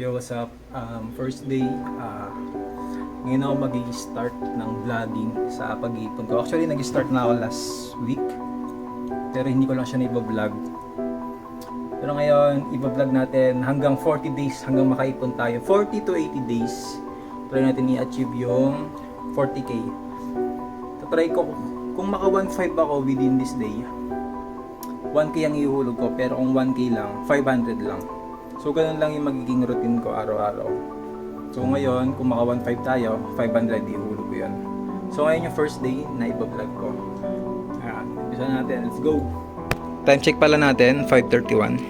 Yo, what's up? First day, ngayon ako mag-i-start ng vlogging sa pag-iipon ko. Actually, nag-start na ako last week, pero hindi ko lang siya na-vlog. Pero ngayon, i-vlog natin hanggang 40 days, hanggang makaipon tayo. 40 to 80 days, try natin i-achieve yung 40k. Try ko, kung maka 1.5 ako within this day, 1k ang ihulog ko, pero kung 1k lang, 500 lang. So ganun lang yung magiging routine ko araw-araw. So ngayon, kung maka 1.5 tayo, 500 ihulog ko yun. So ngayon yung first day na iba-vlog ko. Ayan, umpisa natin, let's go! Time check pala natin, 5:31.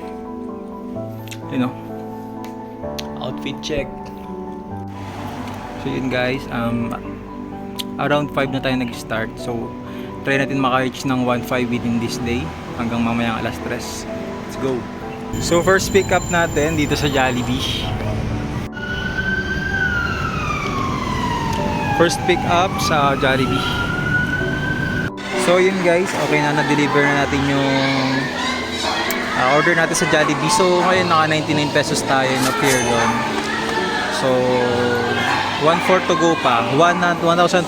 You know, outfit check. So yun guys, around 5 na tayo nag-start. So try natin maka-reach ng 1.5 within this day hanggang mamayang alas 3. Let's go! So first pick up natin dito sa Jollibee. First pick up sa Jollibee. So yun guys, okay na, na-deliver na natin yung order natin sa Jollibee. So ngayon naka 99 pesos tayo na fare doon. So 1,400 to go pa, 1,400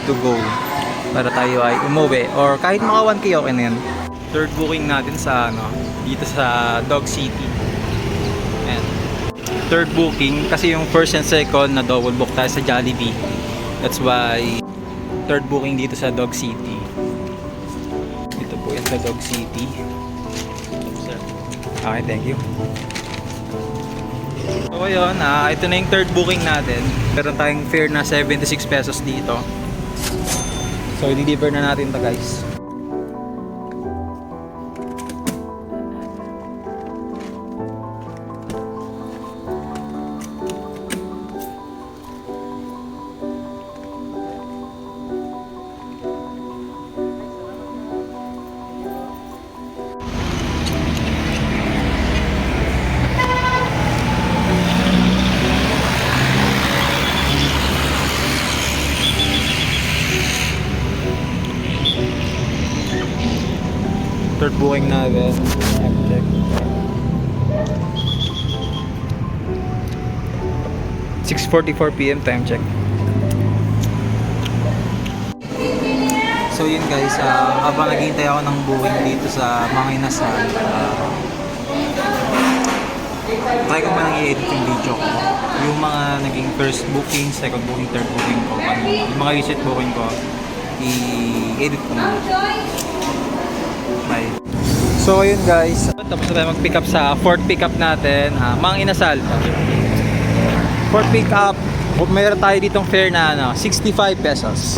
to go para tayo ay umuwi, or kahit maka 1k okay na yan. Third booking natin sa dito sa Dog City. Ayan. Third booking kasi yung first and second na double book tayo sa Jollibee. That's why third booking dito sa Dog City. Dito po yan sa Dog City. Okay, thank you. So ayun, ito na yung third booking natin. Meron tayong fare na 76 pesos dito. So i-deliver na natin to guys. Third booking natin. Check. 6:44 PM time check. So yun guys, habang naghihintay ako ng booking dito sa mga inasal, try ko man i-edit yung video ko. Yung mga naging first booking, second booking, third booking ko, yung mga recent booking ko, i-edit ko na. Bye. So ayun guys, tapos na tayo mag-pick up sa fourth pick up natin, Mang Inasal. Fourth pick up, mayroon tayo ditong fare na 65 pesos.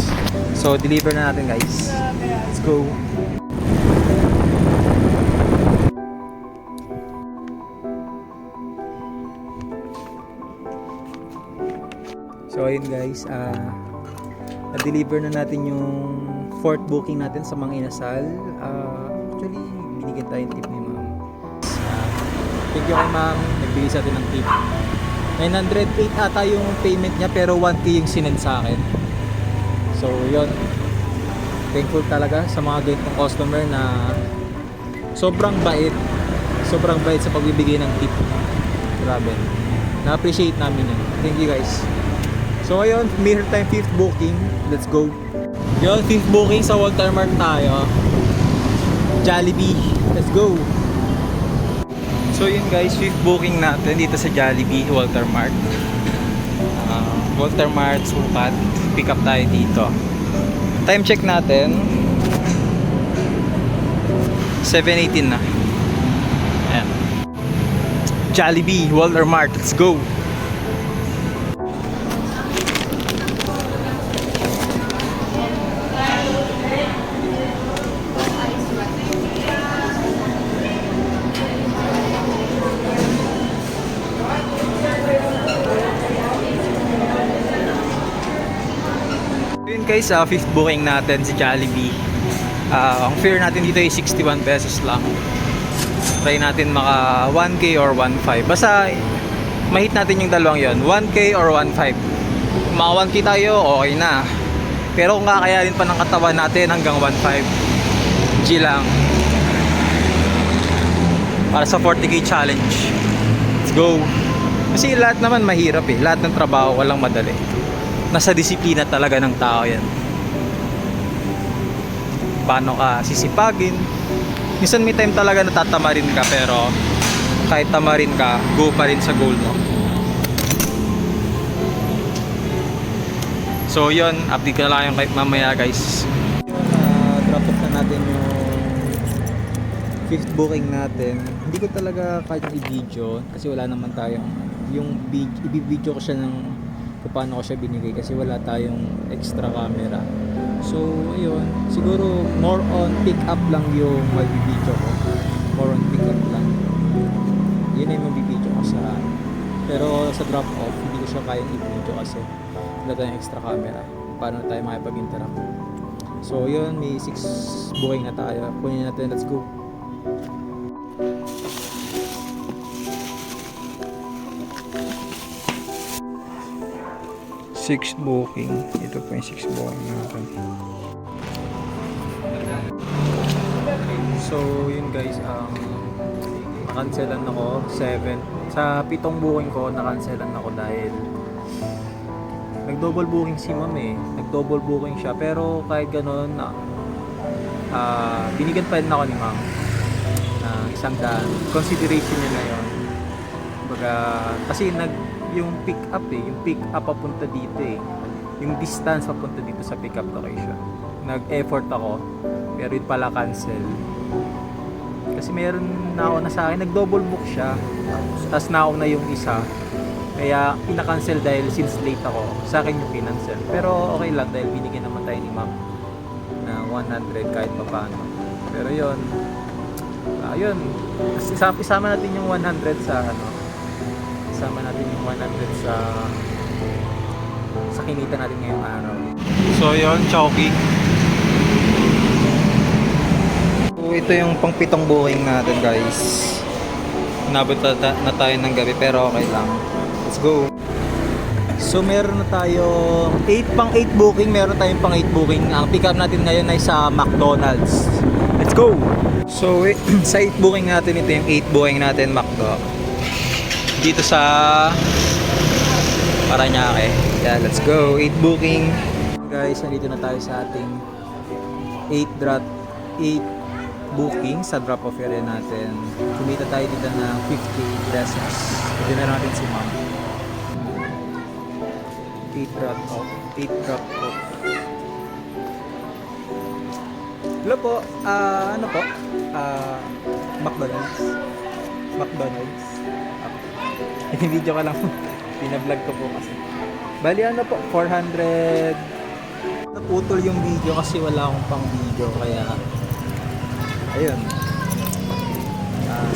So deliver na natin guys. Let's go. So ayun guys, na-deliver na natin yung fourth booking natin sa Mang Inasal. Actually, binigyan tayo ng tip ni ma'am. Thank you kay ma'am, nagbigay sa atin ng tip. 908 ata yung payment niya, pero 1k yung sinend sa akin. So yun, thankful talaga sa mga ganitong customer na sobrang bait sa pagbibigay ng tip. Grabe, na-appreciate namin yun. Thank you guys. So ayun, mirror time 5th booking. Let's go. Yun, 5th booking sa Walter Mart tayo. Jollibee. Let's go. So yun guys, 5th booking natin dito sa Jollibee, Walter Mart. Walter Mart, Sukat. Pick up tayo dito. Time check natin 7:18 na. Ayan. Jollibee, Walter Mart. Let's go. Guys, 5th booking natin si Jollibee. Ang fare natin dito ay 61 pesos lang. Try natin maka 1k or 1.5. Basta mahit natin yung dalawang yon, 1k or 1.5. Kung maka 1k tayo, okay na. Pero kung kakayanin pa ng katawan natin hanggang 1.5, G lang. Para sa 40k challenge. Let's go. Kasi lahat naman mahirap eh. Lahat ng trabaho walang madali. Nasa disiplina talaga ng tao yan. Paano ka sisipagin. Minsan may time talaga na tatamarin ka, pero kahit tamarin ka, go pa rin sa goal mo. So yun, update ko na lang yung kahit mamaya guys. Drop off na natin yung 5th booking natin. Hindi ko talaga kahit i-video kasi wala naman tayong yung i-video ko siya ng kung paano ko siya binigay kasi wala tayong extra camera. So ayun, siguro more on pick up lang yung mag-video ko. More on pick up lang. Yun ay mag-video ko sa, pero sa drop off hindi ko siya kayang i-video kasi wala tayong extra camera. Paano tayo makipag-interact? So yun, may 6 booking na tayo. Kunin natin, let's go. Six booking. Ito po yung 6 booking natin. So yun guys, nakancelan ako 7. Sa 7 booking ko, nakancelan ako dahil nag-double booking si ma'am eh. Nag-double booking siya. Pero kahit gano'n, binigyan pa rin ako ni ma'am na 100. Consideration niya na yun. Baga, kasi yung pick up eh. Yung pick up papunta dito eh. Yung distance papunta dito sa pick up location. Nag-effort ako. Pero yun pala cancel. Kasi meron na ako na sa akin. Nag-double book siya. Tapos nauna yung isa. Kaya pinakancel dahil since late ako, sa akin yung kinancel. Pero okay lang dahil binigyan naman tayo ni ma'am na 100 kahit pa paano. Pero yun, yun, isama natin yung 100 sa isama natin yung 100 sa kinita natin ngayong araw. So yun, Chowking. So ito yung pang 7 booking natin guys. Nabot na tayo ng gabi pero okay lang. Let's go. So meron na tayo 8 booking, meron tayong pang 8 booking. Ang pick up natin ngayon ay sa McDonald's. Let's go. So sa 8 booking natin, ito yung 8 booking natin McDo. Dito sa Paranaque. Yeah, let's go. 8 booking. Guys, nandito na tayo sa ating 8 booking sa drop off area natin. Kumita tayo dito ng 50 pesos. Pwede na natin si ma'am. 8 drop off. Hello po. Ano po? McDonald's. Video ka lang. Pina-vlog ko po kasi. Bali ano po, 400. Naputol yung video kasi wala akong pang video kaya ayun.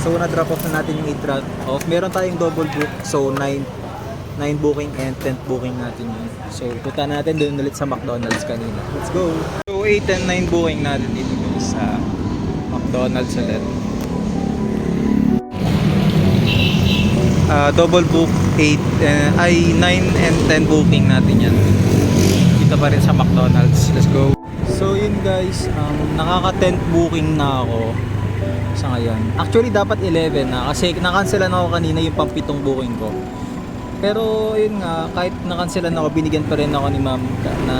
So na-drop off na natin yung 8 drop off. Meron tayong double book. So 9 booking and 10th booking natin yun. So punta natin doon ulit sa McDonald's kanina. Let's go. So 8 and 9 booking natin dito guys sa McDonald's ulit. Double book 9 and 10 booking natin yan. Dito pa rin sa McDonald's. Let's go. So yun guys, nakaka 10th booking na ako sa ngayon. Actually dapat 11 na kasi nakancelan ako kanina yung pang 7 booking ko. Pero yun nga, kahit nakancelan ako, binigyan pa rin ako ni ma'am na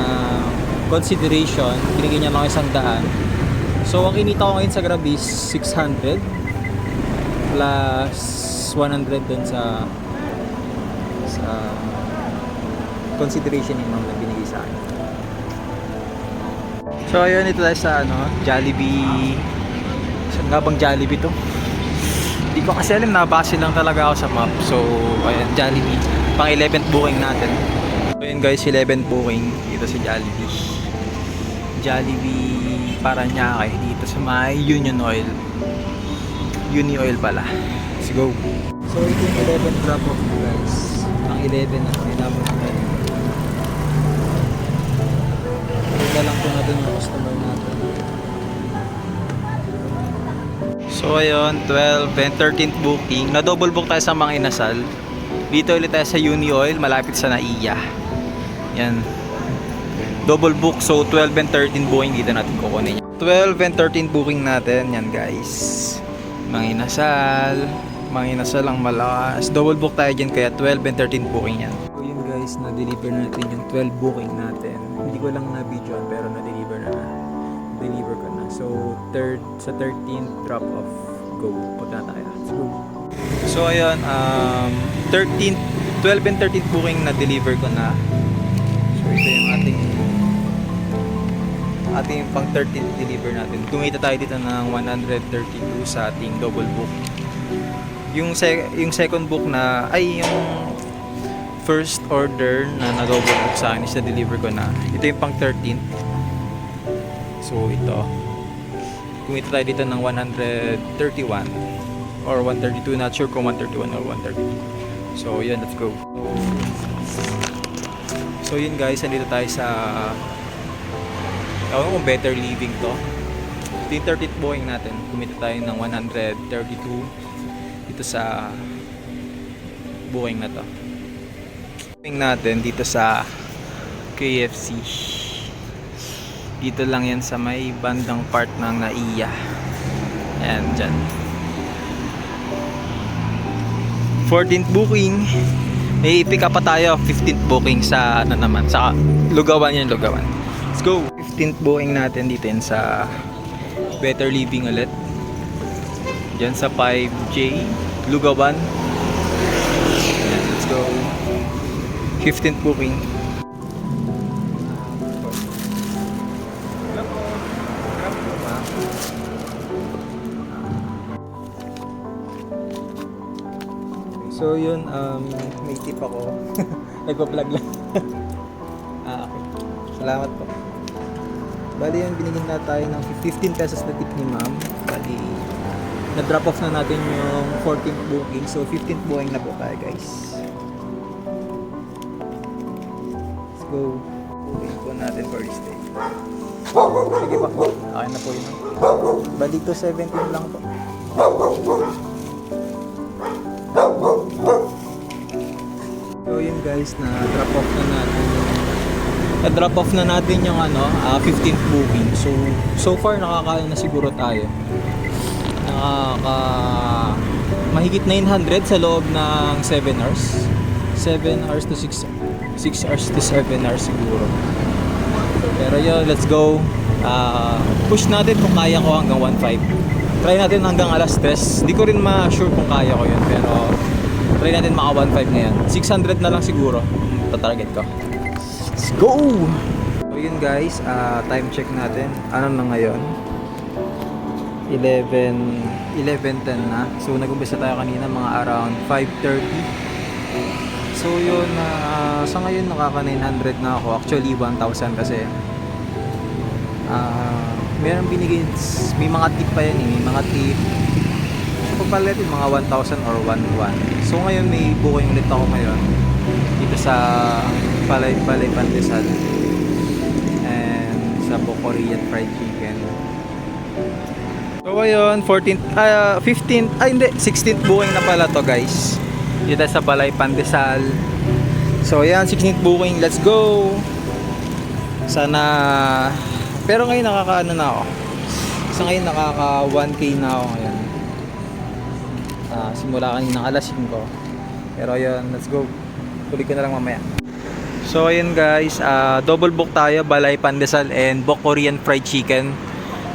consideration. Binigyan niya ako 100. So ang kinita ko ngayon sa Grab is 600 plus 100 dun sa consideration ni ma'am na binigay sa akin. So ayun, ito tayo sa Jollibee. Saan nga bang Jollibee to? Hindi ko kasi alam, nabase lang talaga ako sa map. So ayun, Jollibee. Pang 11th booking natin. So ayun guys, 11th booking dito sa Jollibee. Jollibee Paranaque dito sa may Union Oil. Uni Oil pala. Let's go. So ito yung 11th drop off guys. Pang 11 na kailangan natin. Ito lang po natin yung customer natin. So ayun, 12 and 13th booking. Na-double book tayo sa mga inasal. Dito ulit tayo sa Uni Oil, malapit sa Naiya. Yan. Double book, so 12 and 13 booking dito natin kukunin. 12 and 13 booking natin, yan guys. Mga inasal. Manginasal lang malakas. Double book tayo dyan kaya 12 and 13 booking yan. So yun guys, na-deliver natin yung 12 booking natin. Hindi ko lang na-videoan pero na-deliver na. Deliver ko na. So sa 13th drop off, go. Punta tayo. Let's go. So ayun, 12 and 13th booking na-deliver ko na. So ito yung ating pang 13th deliver natin. Kumita tayo dito ng 132 sa ating double book. Yung second book na ay yung first order na nag-double book sa akin is na-deliver ko na. Ito yung pang 13th. So ito. Kumita tayo dito ng 131 or 132, not sure kung 131 or 132. So yun, let's go. So yun guys, nandito tayo sa kung Better Living to. Ito yung 13th booking natin. Kumita tayo ng 132 dito sa booking na to. Booking natin dito sa KFC. Dito lang yan sa may bandang part ng NAIA. Ayan, dyan. 14th booking. May pick up pa tayo. 15th booking sa ano naman. Sa Lugawan yan, Lugawan. Let's go! 15th booking natin dito yan sa Better Living ulit. Diyan sa 5J Lugawan. Ayan, let's go. 15th booking. So yun, may tip ako. Nagpa-vlog lang. Okay. Salamat po. Bali yung binigyan na tayo ng 15 pesos na tip ni ma'am. Bali, na-drop off na natin yung 14th booking. So 15th booking na po tayo guys. Let's go. Booking po natin for this day. Sige pa po. Okay na po yun. Bali to 17 lang po. So yun guys, na-drop off na natin yung 15th booking. So far nakakaano na siguro tayo. Mahigit 900 sa loob ng 7 hours. 7 hours to 6 hours to 7 hours siguro. Pero yun, let's go. Push natin kung kaya ko hanggang 1.5. Try natin hanggang alas 3. Hindi ko rin ma-sure kung kaya ko yun, pero try natin maka 1.5 ngayon. 600 na lang siguro tatarget ko. Let's go! So yun guys, time check natin. Ano na ngayon? 11:10 na. So nag-umpisa tayo kanina mga around 5:30. So yun, sa ngayon nakaka 900 na ako. Actually 1,000 kasi meron binigay, may mga tip pa yan may mga tip. Pagpalit yung mga 1,000 or 1,100. So ngayon may booking ulit ako ngayon dito sa Balay Pandesal and sa Korean fried chicken. So ayun, 16th booking na pala to guys. Dito sa Balay Pandesal. So ayan, 16th booking, let's go. Sana, pero ngayon nakakaano na ako. So ngayon nakaka 1K na ako ngayon. Simula kanina alas 5. Pero ayun, let's go. Tuloy ko na lang mamaya. So ayun guys, double book tayo, Balay Pandesal and Korean fried chicken.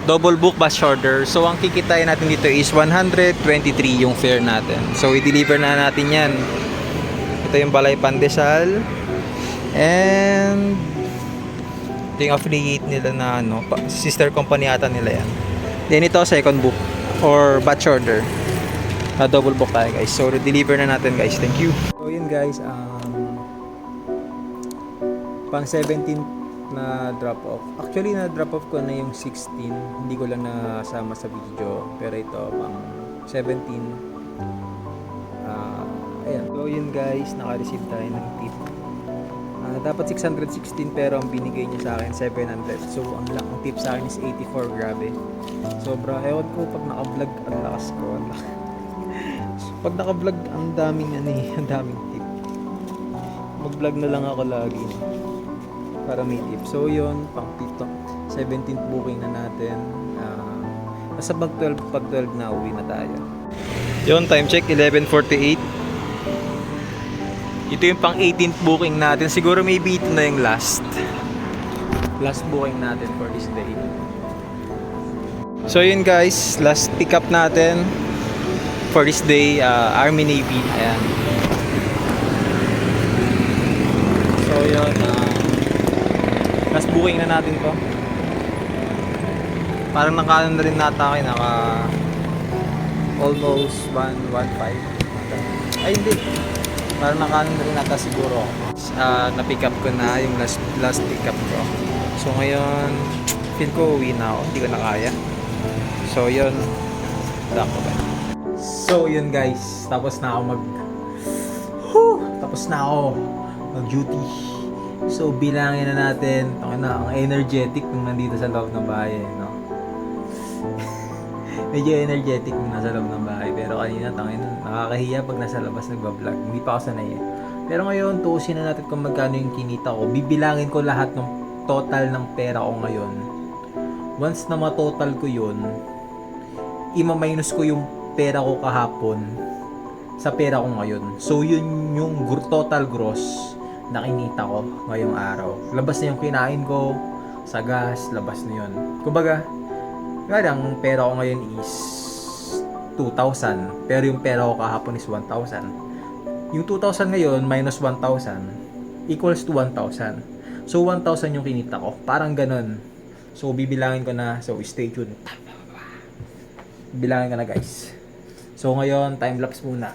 Double book bus order. So ang kikitain natin dito is 123 yung fare natin. So i-deliver na natin yan. Ito yung Balay Pandesal. And ito yung affiliate nila na sister company ata nila yan. Then ito second book or batch order. Double book tayo guys. So deliver na natin guys. Thank you. So yun guys, pang 17 na drop off. Actually na drop off ko na yung 16. Hindi ko lang nasama sa video. Pero ito pang 17. Ayan. So yun guys, naka-receive tayo ng tip. Dapat 616 pero ang binigay niya sa akin 700. So ang tip sa akin is 84. Grabe. Sobra. Ewan ko pag naka-vlog ang lakas ko. Pag naka-vlog ang daming ang daming tip. Mag-vlog na lang ako lagi para may tip. So yun, pang 17th booking na natin. Nasa pag 12 na uwi na tayo. Yun, time check, 11:48. Ito yung pang 18th booking natin. Siguro maybe ito na yung last booking natin for this day. So yun guys, last pick up natin for this day, Army Navy. Ayan. So yun, last booking na natin to. Parang naka na rin nata kayo, naka almost 115. Ay hindi, parang naka na rin nata siguro. Na-pick up ko na yung last pick up ko. So ngayon, feel ko uwi na ako, hindi ko na kaya. So yun, dako ba? So yun guys, tapos na ako mag-duty. So bilangin na natin, ang energetic nung nandito sa loob ng bahay, no? Medyo energetic nung nasa loob ng bahay, pero kanina nakakahiya pag nasa labas nagba-vlog. Hindi pa ako sanay eh. Pero ngayon, tuusin na natin kung magkano yung kinita ko. Bibilangin ko lahat ng total ng pera ko ngayon. Once na matotal ko yun, ima-minus ko yung pera ko kahapon sa pera ko ngayon. So yun yung total gross na kinita ko ngayong araw. Labas na yung kinain ko sa gas, labas na yun. Kumbaga, ang pera ko ngayon is 2,000, pero yung pera ko kahapon is 1,000. Yung 2,000 ngayon minus 1,000 equals to 1,000. So 1,000 yung kinita ko. Parang ganun. So bibilangin ko na. So stay tuned. Bilangin ko na guys. So ngayon, time lapse muna.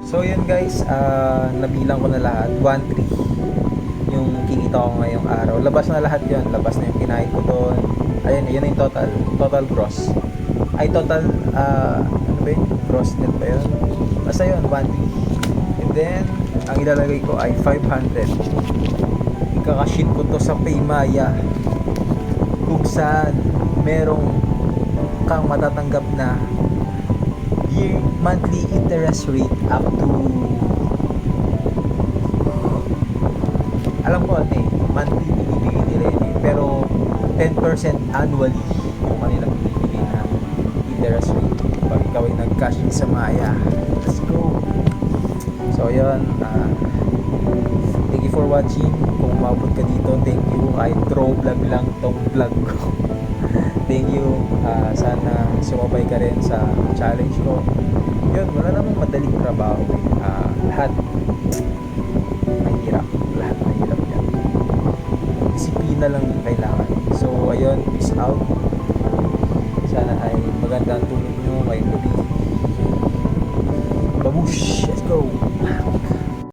So yun guys, nabilang ko na lahat, 1,300 yung kinita ko ngayong araw. Labas na lahat yun, labas na yung kinain ko doon. Ayun, yun yung total gross. Ay total, ano ba yun? Gross net ba yun? Basta yun, 1,300. And then, ang ilalagay ko ay 500. Ikakashit ko to sa Paymaya, kung saan merong kang matatanggap na monthly interest rate up to, alam ko monthly binibigay nila yun pero 10% annually yung kanila binibigay na interest rate pag ikaw ay nag-cash in sa Maya. Let's go. So yun, thank you for watching. Kung umabot ka dito, thank you. Kahit throw vlog lang tong vlog ko. Thank you. Sana sumabay ka rin sa challenge ko. Yun, wala namang madaling trabaho eh. Lahat mahirap. Lahat mahirap yan. Disiplina lang yung kailangan. So, ayun. Peace out. Sana ay maganda ang tulog nyo ngayong gabi. Babush! Let's go!